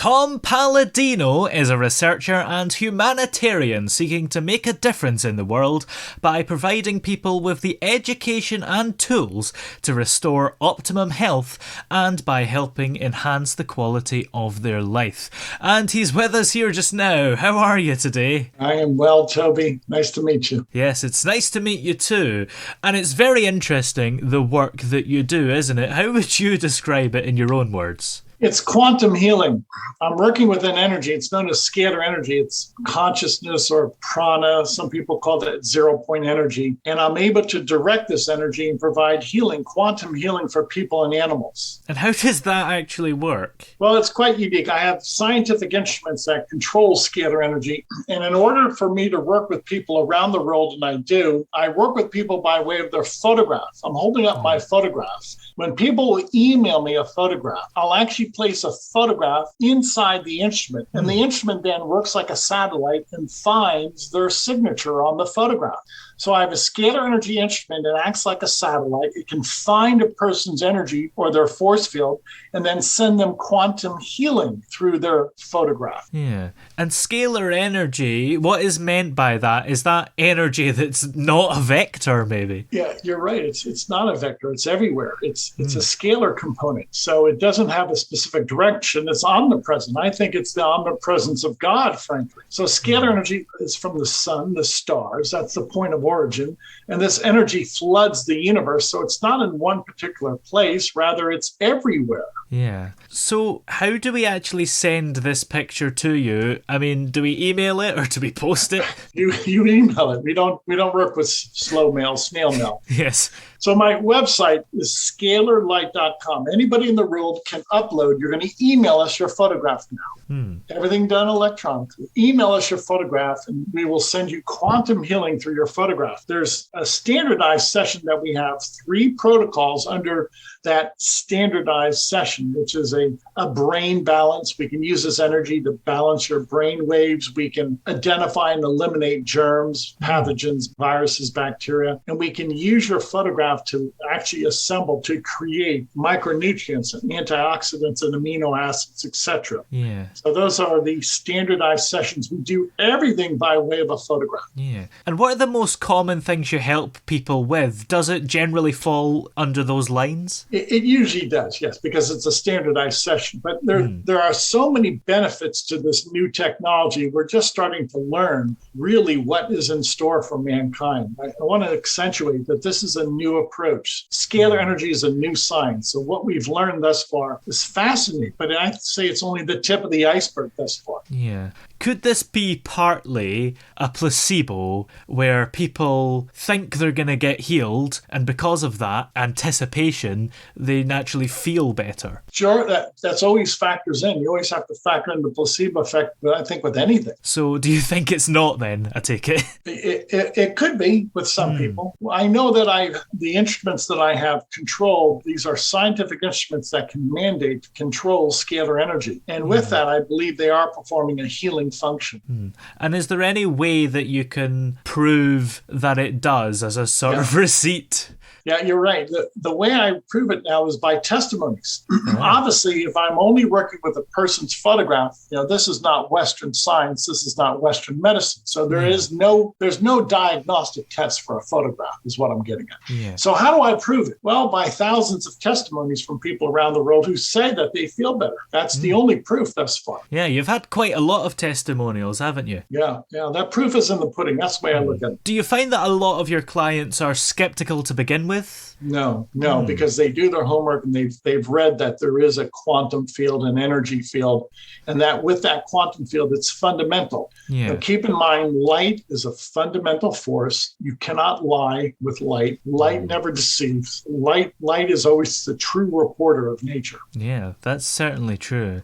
Tom Paladino is a researcher and humanitarian seeking to make a difference in the world by providing people with the education and tools to restore optimum health and by helping enhance the quality of their life. And he's with us here just now. How are you today? I am well, Toby. Nice to meet you. Yes, it's nice to meet you too. And it's very interesting, the work that you do, isn't it? How would you describe it in your own words? It's quantum healing. I'm working within energy. It's known as scalar energy. It's consciousness or prana. Some people call that 0-point energy. And I'm able to direct this energy and provide healing, quantum healing for people and animals. And how does that actually work? Well, it's quite unique. I have scientific instruments that control scalar energy. And in order for me to work with people around the world, and I work with people by way of their photograph. I'm holding up my photograph. When people email me a photograph, I'll actually place a photograph inside the instrument, and the instrument then works like a satellite and finds their signature on the photograph. So I have a scalar energy instrument that acts like a satellite. It can find a person's energy or their force field and then send them quantum healing through their photograph. Yeah. And scalar energy, what is meant by that? Is that energy that's not a vector, maybe? Yeah, you're right. It's not a vector. It's everywhere. It's a scalar component. So it doesn't have a specific direction. It's omnipresent. I think it's the omnipresence of God, frankly. So scalar energy is from the sun, the stars. That's the point of origin. And this energy floods the universe. So it's not in one particular place. Rather, it's everywhere. Yeah. So how do we actually send this picture to you? I mean, do we email it or do we post it? You email it. We don't work with slow mail, snail mail. Yes. So my website is scalarlight.com. Anybody in the world can upload. You're going to email us your photograph now. Everything done electronically. Email us your photograph and we will send you quantum healing through your photograph. There's a standardized session that we have 3 protocols under that standardized session, which is a brain balance. We can use this energy to balance your brain waves. We can identify and eliminate germs, pathogens, viruses, bacteria, and we can use your photograph to actually assemble to create micronutrients and antioxidants and amino acids, etc. Yeah. So those are the standardized sessions. We do everything by way of a photograph. Yeah. And what are the most common things you help people with? Does it generally fall under those lines? It usually does, yes, because it's a standardized session. But there are so many benefits to this new technology. We're just starting to learn really what is in store for mankind. I want to accentuate that this is a new approach. Scalar energy is a new science. So what we've learned thus far is fascinating, but I'd say it's only the tip of the iceberg thus far. Yeah. Could this be partly a placebo where people think they're going to get healed and because of that anticipation, they naturally feel better? Sure, that's always factors in. You always have to factor in the placebo effect, but I think with anything. So do you think it's not then, I take it? It could be with some people. I know that the instruments that I have controlled, these are scientific instruments that can mandate control scalar energy. And with that, I believe they are performing a healing function. And is there any way that you can prove that it does as a sort of receipt? Yeah, you're right. The way I prove it now is by testimonies. Obviously, if I'm only working with a person's photograph, this is not Western science. This is not Western medicine. So there's no diagnostic test for a photograph is what I'm getting at. Yeah. So how do I prove it? Well, by thousands of testimonies from people around the world who say that they feel better. That's the only proof thus far. Yeah, you've had quite a lot of testimonials, haven't you? Yeah. That proof is in the pudding. That's the way I look at it. Do you find that a lot of your clients are skeptical to begin with? No, because they do their homework and they've read that there is a quantum field, an energy field, and that with that quantum field, it's fundamental. Yeah. Now, keep in mind, light is a fundamental force. You cannot lie with light. Light never deceives. Light is always the true reporter of nature. Yeah, that's certainly true.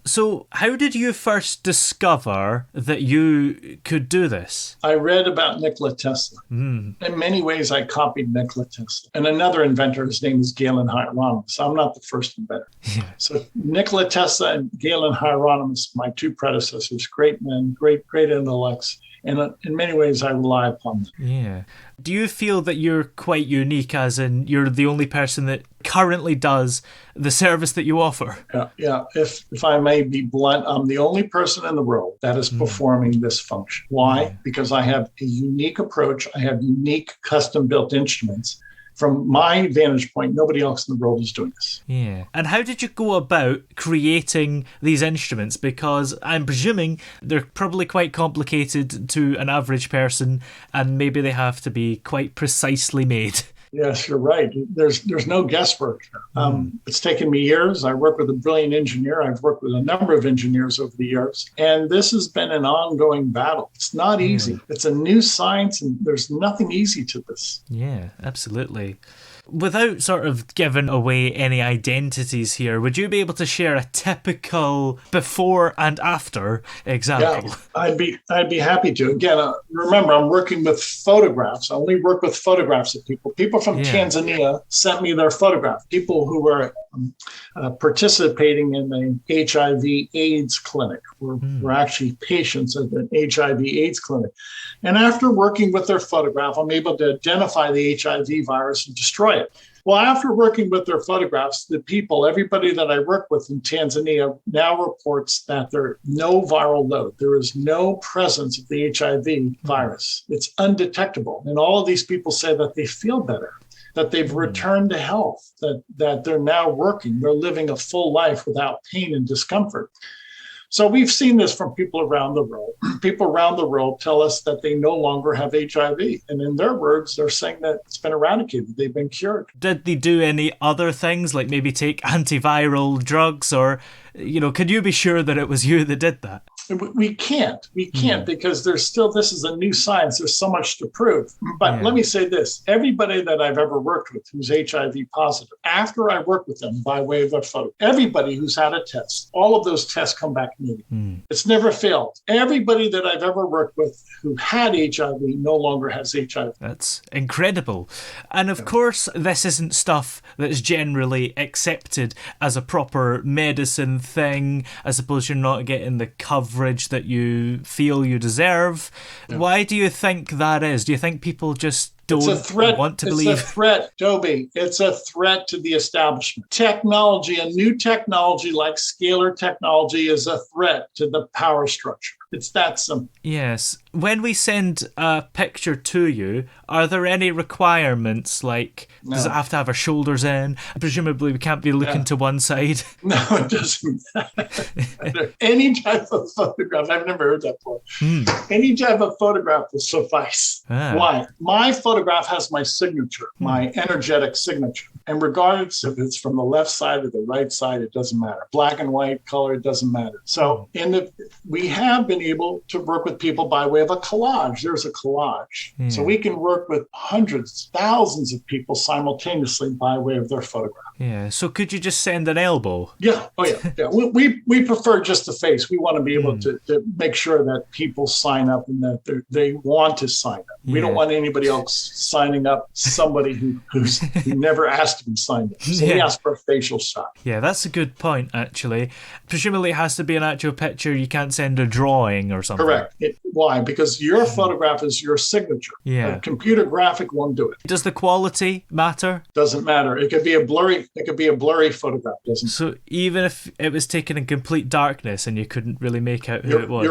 So how did you first discover that you could do this? I read about Nikola Tesla. In many ways, I copied Nikola Tesla. And another inventor, his name is Galen Hieronymus. I'm not the first inventor. Yeah. So Nikola Tesla and Galen Hieronymus, my 2 predecessors, great men, great intellects. And in many ways, I rely upon them. Yeah. Do you feel that you're quite unique, as in you're the only person that currently does the service that you offer? Yeah. If I may be blunt, I'm the only person in the world that is performing this function. Why? Yeah. Because I have a unique approach. I have unique custom-built instruments. From my vantage point, nobody else in the world is doing this. Yeah. And how did you go about creating these instruments? Because I'm presuming they're probably quite complicated to an average person, and maybe they have to be quite precisely made. Yes, you're right. There's no guesswork here. It's taken me years. I work with a brilliant engineer. I've worked with a number of engineers over the years. And this has been an ongoing battle. It's not easy. It's a new science, and there's nothing easy to this. Yeah, absolutely. Without sort of giving away any identities here, would you be able to share a typical before and after example? Yeah, I'd be happy to. Again, remember, I'm working with photographs. I only work with photographs of people. People from Tanzania sent me their photograph. People who were participating in the HIV/AIDS clinic were actually patients at an HIV/AIDS clinic. And after working with their photograph, I'm able to identify the HIV virus and destroy it. Well, after working with their photographs, everybody that I work with in Tanzania now reports that there's no viral load. There is no presence of the HIV virus. It's undetectable. And all of these people say that they feel better, that they've returned to health, that they're now working, they're living a full life without pain and discomfort. So we've seen this from people around the world. People around the world tell us that they no longer have HIV. And in their words, they're saying that it's been eradicated. They've been cured. Did they do any other things, like maybe take antiviral drugs, or, could you be sure that it was you that did that? We can't because this is a new science. There's so much to prove. But let me say this, everybody that I've ever worked with who's HIV positive, after I work with them by way of their photo, everybody who's had a test, all of those tests come back negative. It's never failed. Everybody that I've ever worked with who had HIV no longer has HIV. That's incredible. And of course, this isn't stuff that's generally accepted as a proper medicine thing. I suppose you're not getting the coverage that you feel you deserve. Yeah. Why do you think that is? Do you think people just don't want to believe? It's a threat, Toby. It's a threat to the establishment. Technology, a new technology like scalar technology, is a threat to the power structure. It's that simple. Yes. When we send a picture to you, are there any requirements? Like, does it have to have our shoulders in? Presumably, we can't be looking to one side. No, it doesn't. Any type of photograph, I've never heard that before. Any type of photograph will suffice. Why? My photograph has my signature, my energetic signature. And regardless if it's from the left side or the right side, it doesn't matter. Black and white, color, it doesn't matter. So we have been able to work with people by way of a collage. There's a collage. So we can work with hundreds, thousands of people simultaneously by way of their photograph. Yeah. So could you just send an elbow? Yeah. Oh, yeah. We prefer just the face. We want to be able to make sure that people sign up and that they want to sign up. We don't want anybody else signing up somebody who never asked to be signed up. So we ask for a facial shot. Yeah, that's a good point, actually. Presumably it has to be an actual picture. You can't send a drawing or something. Correct. Why? Because your photograph is your signature. Yeah. A computer graphic won't do it. Does the quality matter? Doesn't matter. It could be a blurry photograph. So even if it was taken in complete darkness and you couldn't really make out who it was.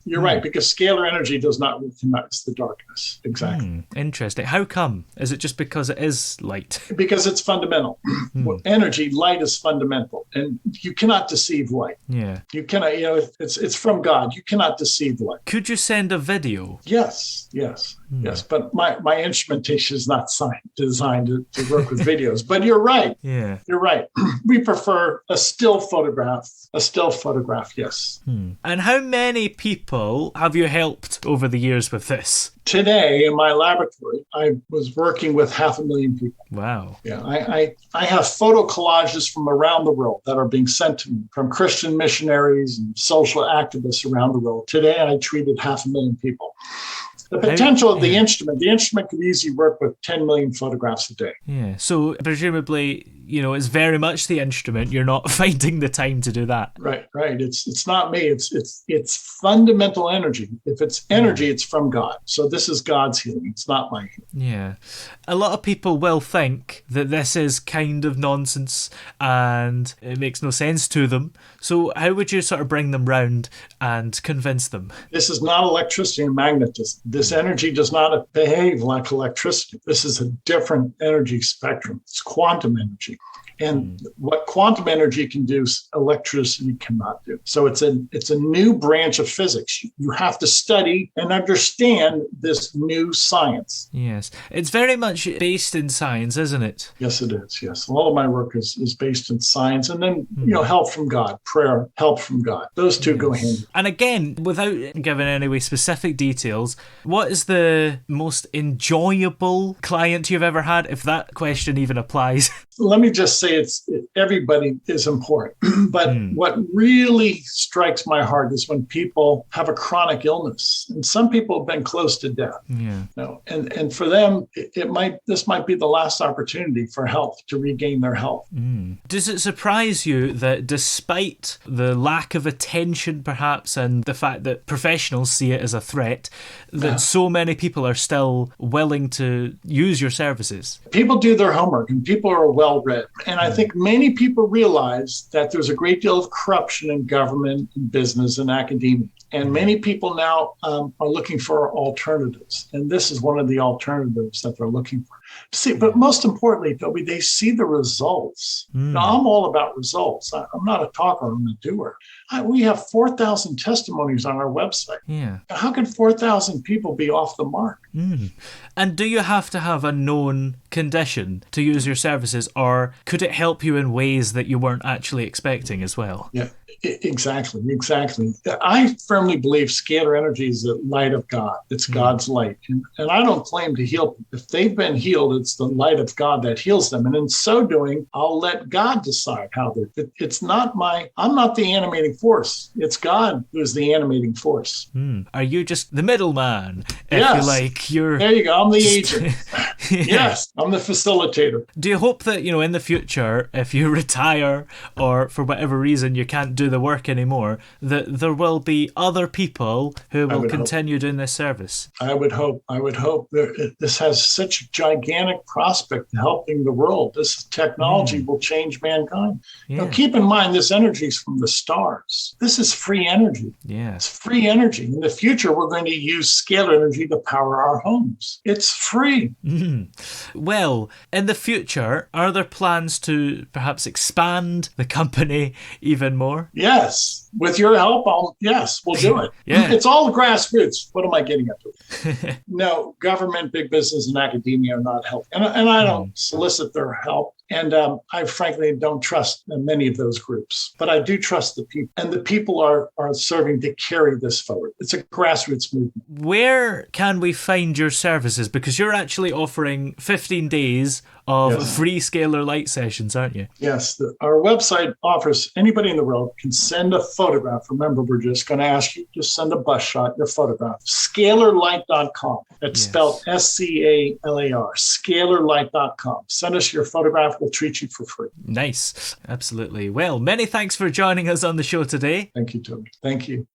You're right. Because scalar energy does not recognize the darkness. Exactly. Interesting. How come? Is it just because it is light? Because it's fundamental. Energy, light is fundamental. And you cannot deceive light. Yeah. You cannot, it's from God. You cannot deceive light. Could you send a video? Yes. But my instrumentation is not designed to work with videos. But you're right. Yeah. You're right. We prefer a still photograph. Yes. And how many people have you helped over the years with this? Today in my laboratory, I was working with 500,000 people. Wow. Yeah, I have photo collages from around the world that are being sent to me from Christian missionaries and social activists around the world. Today, I treated 500,000 people. The potential of the instrument could easily work with 10 million photographs a day. Yeah, so presumably it's very much the instrument. You're not finding the time to do that. Right. It's not me. It's fundamental energy. If it's energy, it's from God. So this is God's healing. It's not my healing. Yeah. A lot of people will think that this is kind of nonsense and it makes no sense to them. So how would you sort of bring them round and convince them? This is not electricity and magnetism. This energy does not behave like electricity. This is a different energy spectrum. It's quantum energy. And what quantum energy can do, electricity cannot do. So it's a new branch of physics. You have to study and understand this new science. Yes. It's very much based in science, isn't it? Yes, it is. Yes. All of my work is based in science. And then, help from God, prayer, help from God. Those two go hand. And again, without giving any specific details, what is the most enjoyable client you've ever had, if that question even applies? Let me just say everybody is important. But what really strikes my heart is when people have a chronic illness. And some people have been close to death. Yeah. And for them, this might be the last opportunity for health, to regain their health. Does it surprise you that despite the lack of attention, perhaps, and the fact that professionals see it as a threat, that so many people are still willing to use your services? People do their homework and people are well-read. And I think many people realize that there's a great deal of corruption in government, in business, and academia. And many people now are looking for alternatives. And this is one of the alternatives that they're looking for. See, but most importantly, Toby, they see the results. Now, I'm all about results. I'm not a talker, I'm a doer. We have 4,000 testimonies on our website. Yeah. How can 4,000 people be off the mark? And do you have to have a known condition to use your services, or could it help you in ways that you weren't actually expecting as well? Yeah. Exactly. I firmly believe scalar energy is the light of God. It's God's light. And I don't claim to heal people. If they've been healed, it's the light of God that heals them. And in so doing, I'll let God decide how they're. I'm not the animating force. It's God who's the animating force. Are you just the middleman? Yes. If you like, there you go. I'm the agent. Yes. I'm the facilitator. Do you hope that, in the future, if you retire or for whatever reason you can't do the work anymore, that there will be other people who will continue doing this service? I would hope. This has such a gigantic prospect of helping the world. This technology will change mankind. Yeah. Keep in mind, this energy is from the stars. This is free energy. Yeah. It's free energy. In the future, we're going to use scalar energy to power our homes. It's free. Well, in the future, are there plans to perhaps expand the company even more? Yes. With your help, we'll do it. Yeah. It's all grassroots. What am I getting up to? No, government, big business, and academia are not helping. And I don't solicit their help. And I frankly don't trust many of those groups, but I do trust the people. And the people are serving to carry this forward. It's a grassroots movement. Where can we find your services? Because you're actually offering 15 days of free Scalar Light sessions, aren't you? Yes. Our website offers anybody in the world can send a photograph. Remember, we're just going to ask you to send a bus shot, your photograph. Scalarlight.com. It's spelled SCALAR. Scalarlight.com. Send us your photograph. We'll treat you for free. Nice. Absolutely. Well, many thanks for joining us on the show today. Thank you, Toby. Thank you.